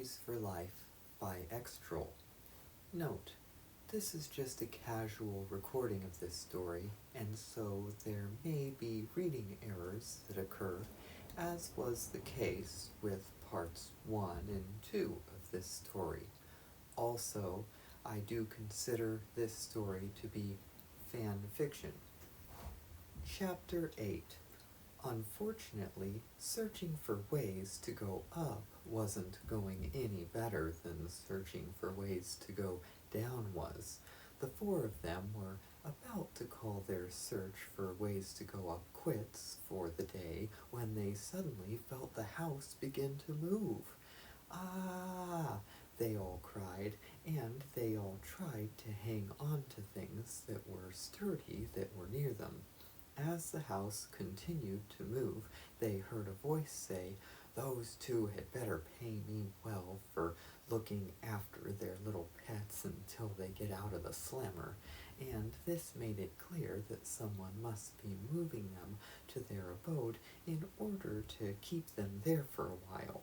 Barbies4Life by Xtrole. Note, this is just a casual recording of this story, and so there may be reading errors that occur, as was the case with parts 1 and 2 of this story. Also, I do consider this story to be fan fiction. Chapter 8. Unfortunately, searching for ways to go up wasn't going any better than searching for ways to go down was. The four of them were about to call their search for ways to go up quits for the day when they suddenly felt the house begin to move. Ah! They all cried, and they all tried to hang on to things that were sturdy that were near them. As the house continued to move, they heard a voice say, "Those two had better pay me well for looking after their little pets until they get out of the slammer," and this made it clear that someone must be moving them to their abode in order to keep them there for a while.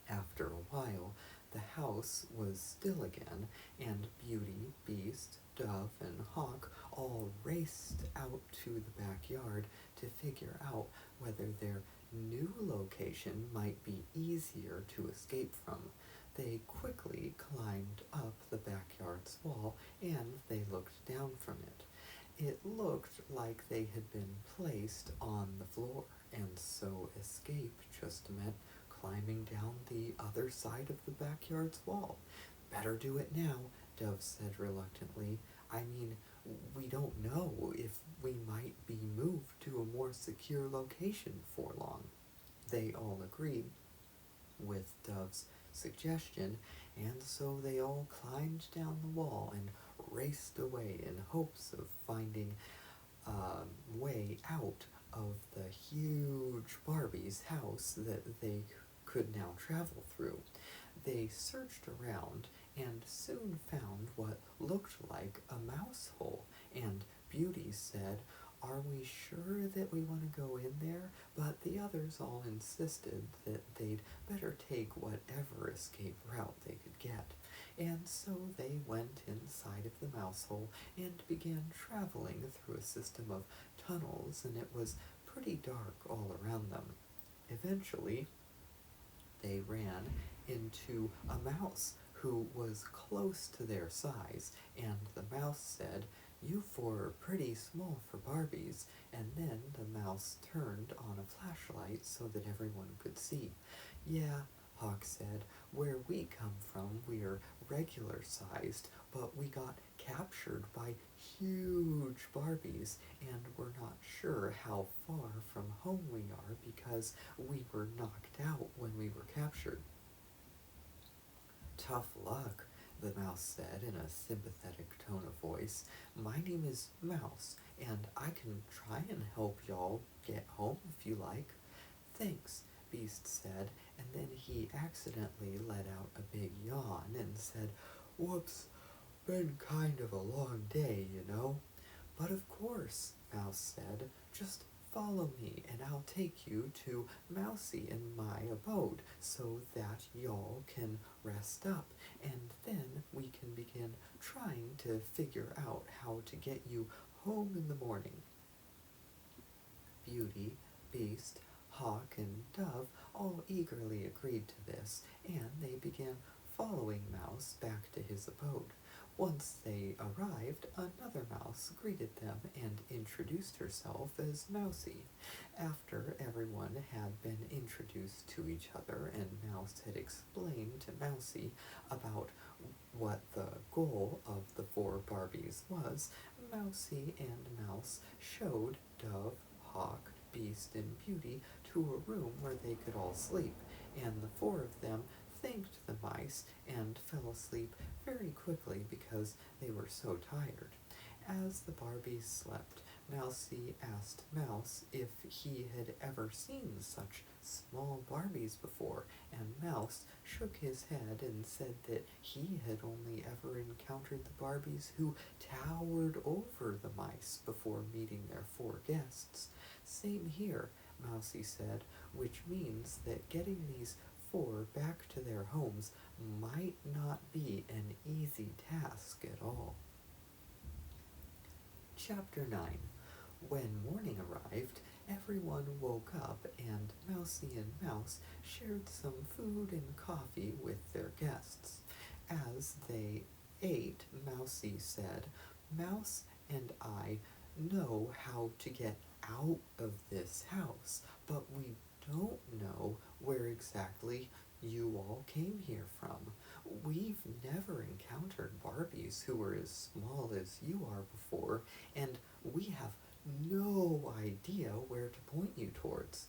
After a while, the house was still again, and Beauty, Beast, Dove, and Hawk all raced out to the backyard to figure out whether their new location might be easier to escape from. They quickly climbed up the backyard's wall, and they looked down from it. It looked like they had been placed on the floor, and so escape just meant climbing down the other side of the backyard's wall. "Better do it now," Dove said reluctantly. "I mean, we don't know if we might be moved to a more secure location for long." They all agreed with Dove's suggestion, and so they all climbed down the wall and raced away in hopes of finding a way out of the huge Barbie's house that they could now travel through. They searched around and soon found what looked like a mouse hole, and Beauty said, "Are we sure that we want to go in there?" But the others all insisted that they'd better take whatever escape route they could get. And so they went inside of the mouse hole and began traveling through a system of tunnels, and it was pretty dark all around them. Eventually, they ran into a mouse who was close to their size, and the mouse said, "You four are pretty small for Barbies," and then the mouse turned on a flashlight so that everyone could see. "Yeah," Hawk said, "where we come from we're regular sized, but we got captured by huge Barbies, and we're not sure how far from home we are because we were knocked out when we were captured." "Tough luck," the mouse said in a sympathetic tone of voice. "My name is Mouse, and I can try and help y'all get home if you like." "Thanks," Beast said, and then he accidentally let out a big yawn and said, "Whoops, been kind of a long day, you know." "But of course," Mouse said, "just follow me and I'll take you to Mousie and my abode so that y'all can rest up, and then we can begin trying to figure out how to get you home in the morning." Beauty, Beast, Hawk, and Dove all eagerly agreed to this, and they began following Mouse back to his abode. Once they arrived, another mouse greeted them and introduced herself as Mousie. After everyone had been introduced to each other and Mouse had explained to Mousie about what the goal of the four Barbies was, Mousie and Mouse showed Dove, Hawk, Beast, and Beauty to a room where they could all sleep, and the four of them thanked the mice and fell asleep very quickly because they were so tired. As the Barbies slept, Mousie asked Mouse if he had ever seen such small Barbies before, and Mouse shook his head and said that he had only ever encountered the Barbies who towered over the mice before meeting their four guests. "Same here," Mousie said, "which means that getting these 4 back to their homes might not be an easy task at all. Chapter 9. When morning arrived, everyone woke up and Mousie and Mouse shared some food and coffee with their guests. As they ate, Mousie said, "Mouse and I know how to get out of this house, but we don't know where exactly you all came here from. We've never encountered Barbies who were as small as you are before, and we have no idea where to point you towards."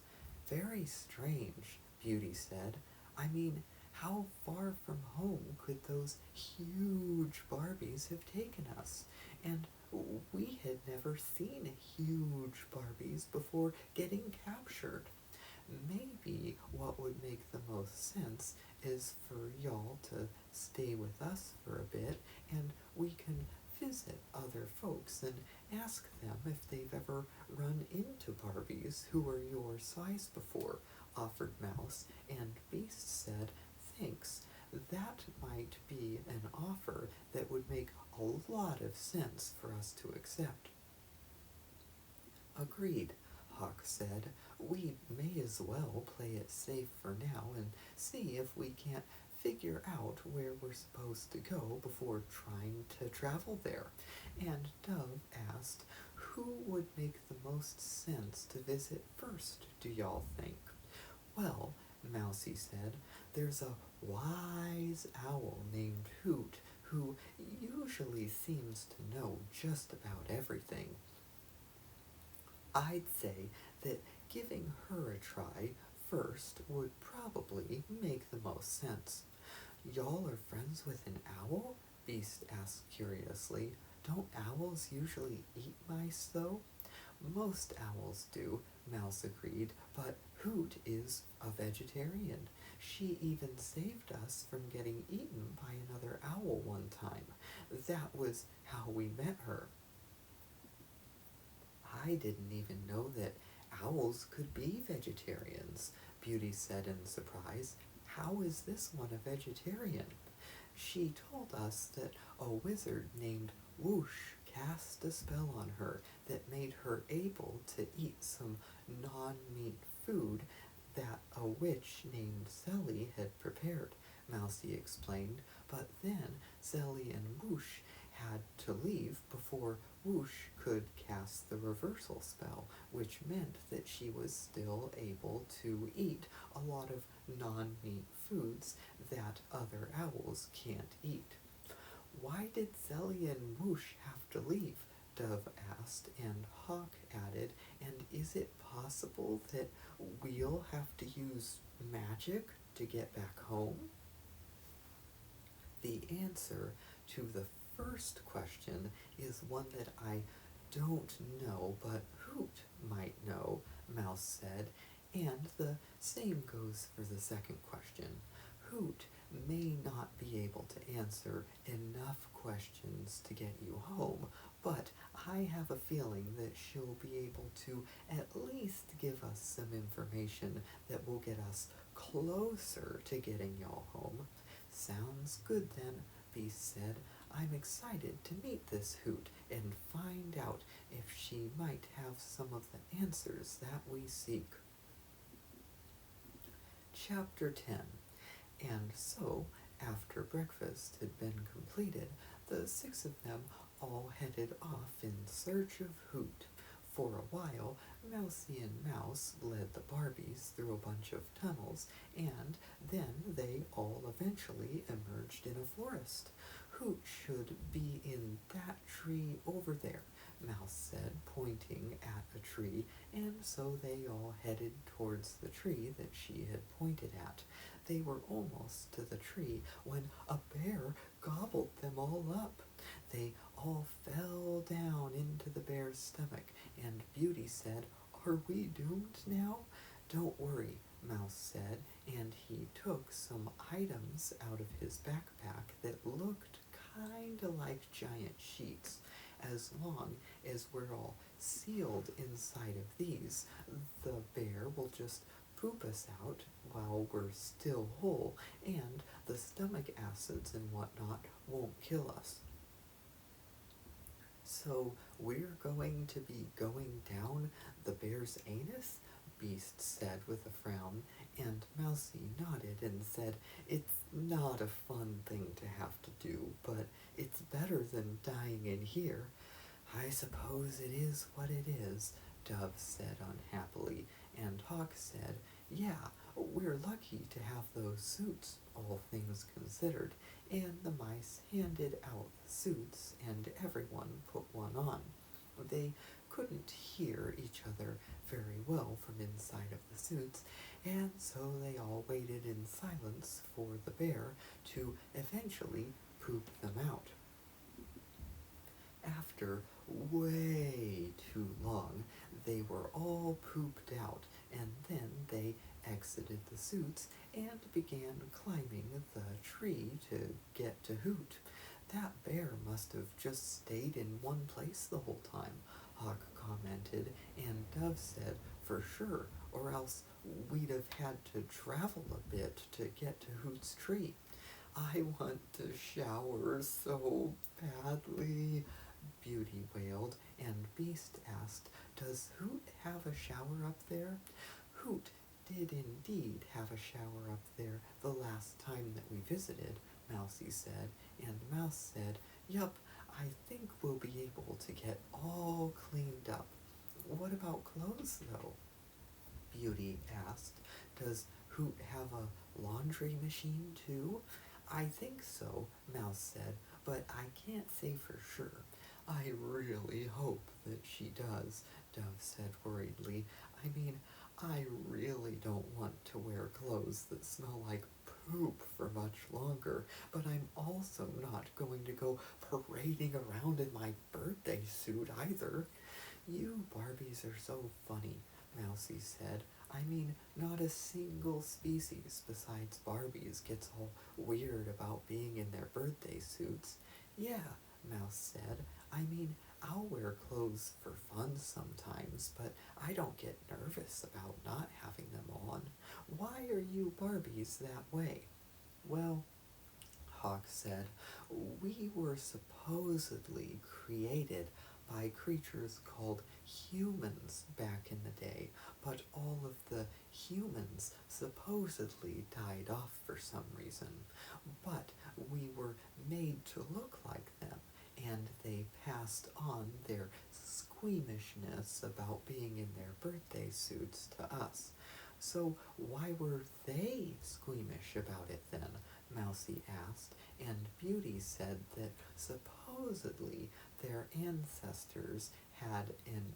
"Very strange," Beauty said. "I mean, how far from home could those huge Barbies have taken us? And we had never seen huge Barbies before getting captured. Maybe what would make the most sense is for y'all to stay with us for a bit, and we can visit other folks and ask them if they've ever run into Barbies who were your size before," offered Mouse, and Beast said, "Thanks. That might be an offer that would make a lot of sense for us to accept." "Agreed," Hawk said. "We may as well play it safe for now and see if we can't figure out where we're supposed to go before trying to travel there." And Dove asked, "Who would make the most sense to visit first, do y'all think?" "Well," Mousie said, "there's a wise owl named Hoot who usually seems to know just about everything. I'd say that giving her a try first would probably make the most sense." "Y'all are friends with an owl?" Beast asked curiously. "Don't owls usually eat mice, though?" "Most owls do," Mouse agreed, "but Hoot is a vegetarian. She even saved us from getting eaten by another owl one time. That was how we met her." "I didn't even know that owls could be vegetarians," Beauty said in surprise. "How is this one a vegetarian?" "She told us that a wizard named Whoosh cast a spell on her that made her able to eat some non-meat food that a witch named Zelly had prepared," Mousie explained. "But then Zelly and Whoosh had to leave before Whoosh could cast the reversal spell, which meant that she was still able to eat a lot of non-meat foods that other owls can't eat." "Why did Zelly and Whoosh have to leave?" Dove asked, and Hawk added, "And is it possible that we'll have to use magic to get back home?" The answer to the first question is one that I don't know, but Hoot might know, Mouse said, and the same goes for the second question. Hoot may not be able to answer enough questions to get you home, but I have a feeling that she'll be able to at least give us some information that will get us closer to getting y'all home. "Sounds good then," Beast said. "I'm excited to meet this Hoot and find out if she might have some of the answers that we seek." Chapter 10. And so, after breakfast had been completed, the 6 of them all headed off in search of Hoot. For a while, Mousie and Mouse led the Barbies through a bunch of tunnels, and then they all eventually emerged in a forest. "Hoot should be in that tree over there," Mouse said, pointing at a tree, and so they all headed towards the tree that she had pointed at. They were almost to the tree when a bear gobbled them all up. They all fell down into the bear's stomach, and Beauty said, "Are we doomed now?" "Don't worry," Mouse said, and he took some items out of his backpack that looked kinda like giant sheets. "As long as we're all sealed inside of these, the bear will just poop us out while we're still whole, and the stomach acids and whatnot won't kill us. So we're going to be going down the bear's anus? Beast said with a frown, and Mousie nodded and said, "It's not a fun thing to have to do, but it's better than dying in here." "I suppose it is what it is," Dove said unhappily, and Hawk said, "Yeah, we're lucky to have those suits, all things considered," and the mice handed out the suits, and everyone put one on. They couldn't hear each other very well from inside of the suits, and so they all waited in silence for the bear to eventually poop them out. After way too long, they were all pooped out, and then they exited the suits and began climbing the tree to get to Hoot. "That bear must have just stayed in one place the whole time," Hawk commented, and Dove said, "For sure, or else we'd have had to travel a bit to get to Hoot's tree." "I want to shower so badly," Beauty wailed, and Beast asked, "Does Hoot have a shower up there?" "Hoot did indeed have a shower up there the last time that we visited," Mousie said, and Mouse said, "Yup, I think we'll be able to get all cleaned up." "What about clothes, though?" Beauty asked. "Does Hoot have a laundry machine, too?" "I think so," Mouse said, "but I can't say for sure." "I really hope that she does," Dove said worriedly. "I mean, I really don't want to wear clothes that smell like poop for much longer, but I'm also not going to go parading around in my birthday suit either." "You Barbies are so funny," Mousie said. "I mean, not a single species besides Barbies gets all weird about being in their birthday suits." "Yeah," Mouse said. "I mean, I'll wear clothes for fun sometimes, but I don't get nervous about not having them on. Why are you Barbies that way?" "Well," Hawk said, "we were supposedly created by creatures called humans back in the day, but all of the humans supposedly died off for some reason. But we were made to look like them, and they passed on their squeamishness about being in their birthday suits to us." "So why were they squeamish about it then?" Mousie asked, and Beauty said that supposedly their ancestors had an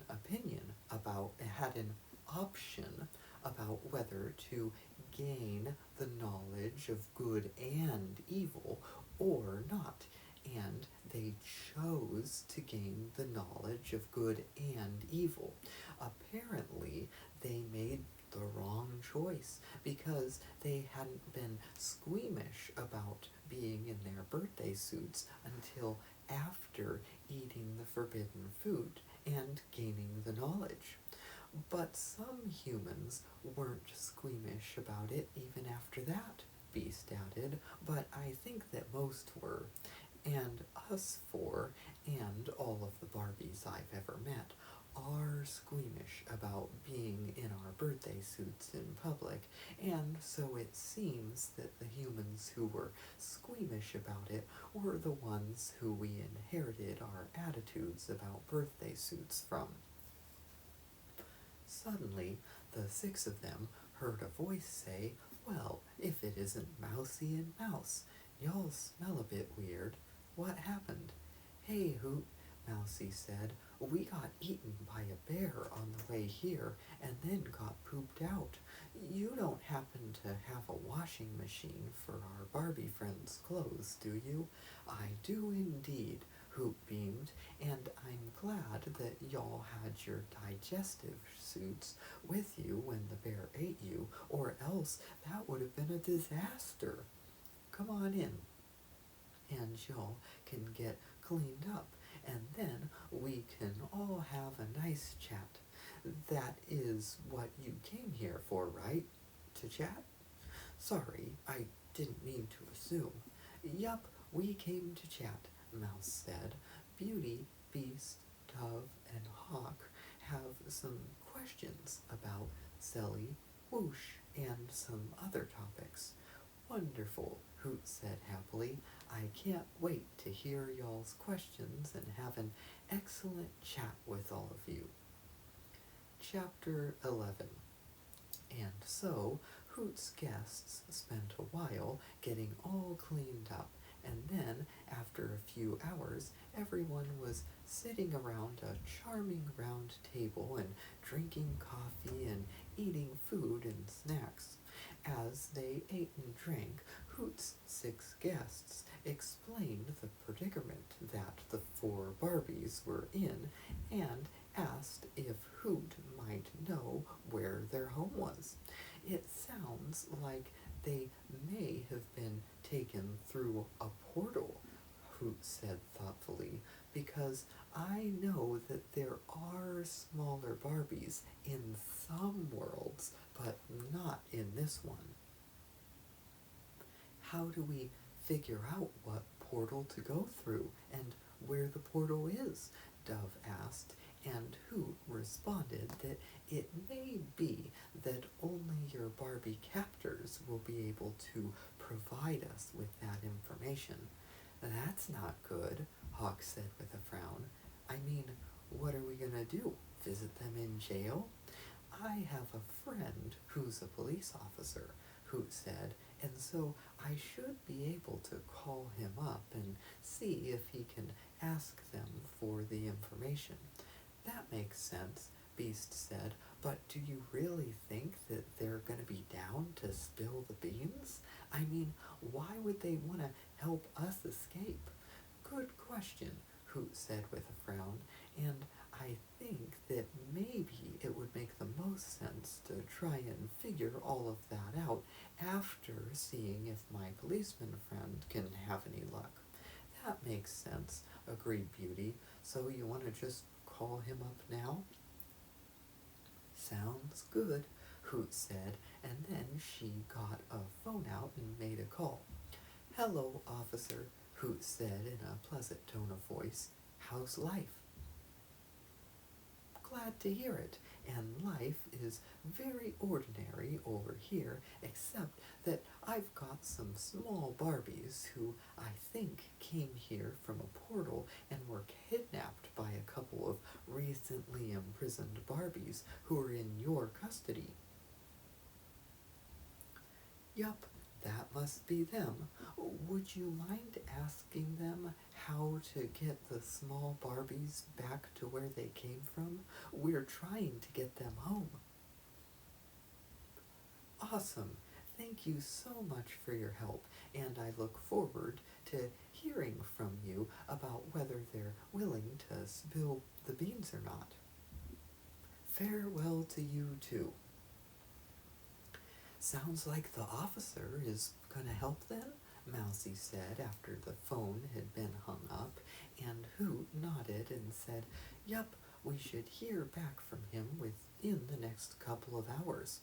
option about whether to gain the knowledge of good and evil or not, and they chose to gain the knowledge of good and evil. Apparently, they made the wrong choice because they hadn't been squeamish about being in their birthday suits until after eating the forbidden food and gaining the knowledge. But some humans weren't squeamish about it even after that," Beast added, "but I think that most were. And us four, and all of the Barbies I've ever met, are squeamish about being in our birthday suits in public, and so it seems that the humans who were squeamish about it were the ones who we inherited our attitudes about birthday suits from." Suddenly, the six of them heard a voice say, "Well, if it isn't Mousie and Mouse, y'all smell a bit weird. What happened?" "Hey, Hoot," Mousie said, "we got eaten by a bear on the way here, and then got pooped out. You don't happen to have a washing machine for our Barbie friends' clothes, do you?" "I do indeed," Hoot beamed, "and I'm glad that y'all had your digestive suits with you when the bear ate you, or else that would have been a disaster. Come on in, and y'all can get cleaned up, and then we can all have a nice chat. that is what you came here for, right? To chat? Sorry, I didn't mean to assume. Yup, we came to chat, Mouse said. Beauty, Beast, Dove, and Hawk have some questions about Zelly, Whoosh, and some other topics. Wonderful, Hoot said happily. I can't wait to hear y'all's questions and have an excellent chat with all of you. Chapter 11. And so, Hoot's guests spent a while getting all cleaned up, and then, after a few hours, everyone was sitting around a charming round table and drinking coffee and eating food and snacks. As they ate and drank, Hoot's 6 guests explained the predicament that the 4 Barbies were in and asked if Hoot might know where their home was. It sounds like they may have been taken through a portal, Hoot said thoughtfully, because I know that there are smaller Barbies in some worlds, but not in this one. How do we figure out what portal to go through and where the portal is? Dove asked, and Hoot responded that it may be that only your Barbie captors will be able to provide us with that information. That's not good, Hawk said with a frown. I mean, what are we gonna do? Visit them in jail? I have a friend who's a police officer, Hoot said, and so I should be able to call him up and see if he can ask them for the information. That makes sense, Beast said, but do you really think that they're going to be down to spill the beans? I mean, why would they want to help us escape? Good question, Hoot said with a frown, and I think that maybe it would make the most sense to try and figure all of that out after seeing if my policeman friend can have any luck. That makes sense, agreed Beauty. So you want to just call him up now? Sounds good, Hoot said, and then she got a phone out and made a call. Hello, officer, Hoot said in a pleasant tone of voice. How's life? Glad to hear it, and life is very ordinary over here, except that I've got some small Barbies who I think came here from a portal and were kidnapped by a couple of recently imprisoned Barbies who are in your custody. Yup, that must be them. Would you mind asking them how to get the small Barbies back to where they came from? We're trying to get them home. Awesome. Thank you so much for your help, and I look forward to hearing from you about whether they're willing to spill the beans or not. Farewell to you too. Sounds like the officer is gonna help then, Mousie said after the phone had been hung up, and Hoot nodded and said, Yup, we should hear back from him within the next couple of hours.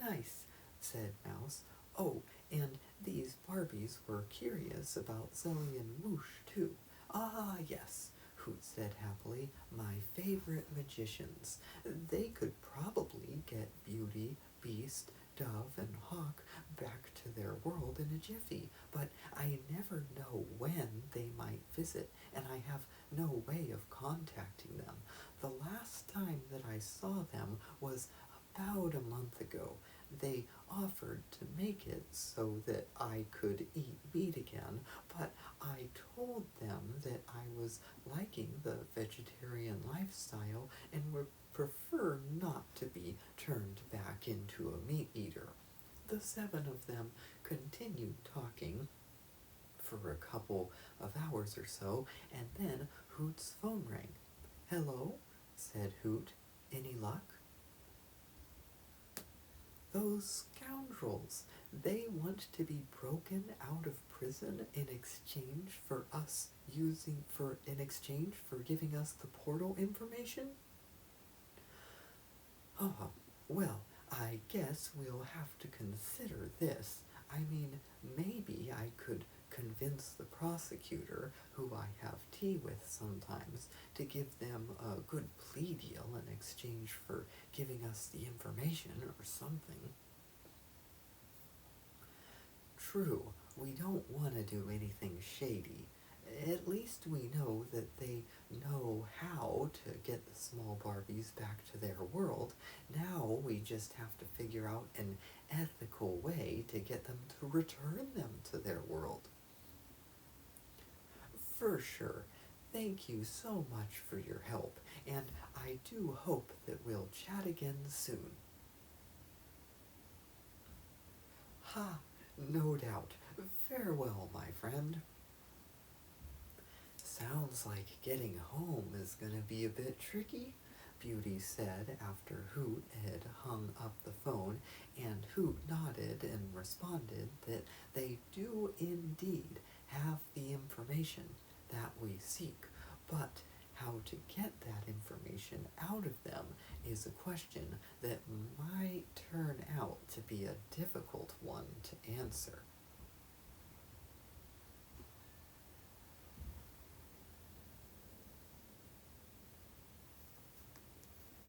Nice, said Mouse. Oh, and these Barbies were curious about Zoe and Whoosh too. Ah, yes, Hoot said happily, my favorite magicians. They could probably get Beauty, Beast, Dove, and Hawk back to their world in a jiffy, but I never know when they might visit, and I have no way of contacting them. The last time that I saw them was about a month ago. They offered to make it so that I could eat meat again, but I told them that I was liking the vegetarian lifestyle and would prefer not to be turned back into a meat eater. The 7 of them continued talking for a couple of hours or so, and then Hoot's phone rang. Hello, said Hoot. Any luck? Those scoundrels, they want to be broken out of prison in exchange for giving us the portal information? Oh, well, I guess we'll have to consider this. I mean, maybe I could convince the prosecutor, who I have tea with sometimes, to give them a good plea deal in exchange for giving us the information or something. True, we don't want to do anything shady. At least we know that they know how to get the small Barbies back to their world. Now we just have to figure out an ethical way to get them to return them to their world. For sure. Thank you so much for your help, and I do hope that we'll chat again soon. Ha! No doubt. Farewell, my friend. Sounds like getting home is gonna be a bit tricky, Beauty said after Hoot had hung up the phone, and Hoot nodded and responded that they do indeed have the information that we seek, but how to get that information out of them is a question that might turn out to be a difficult one to answer.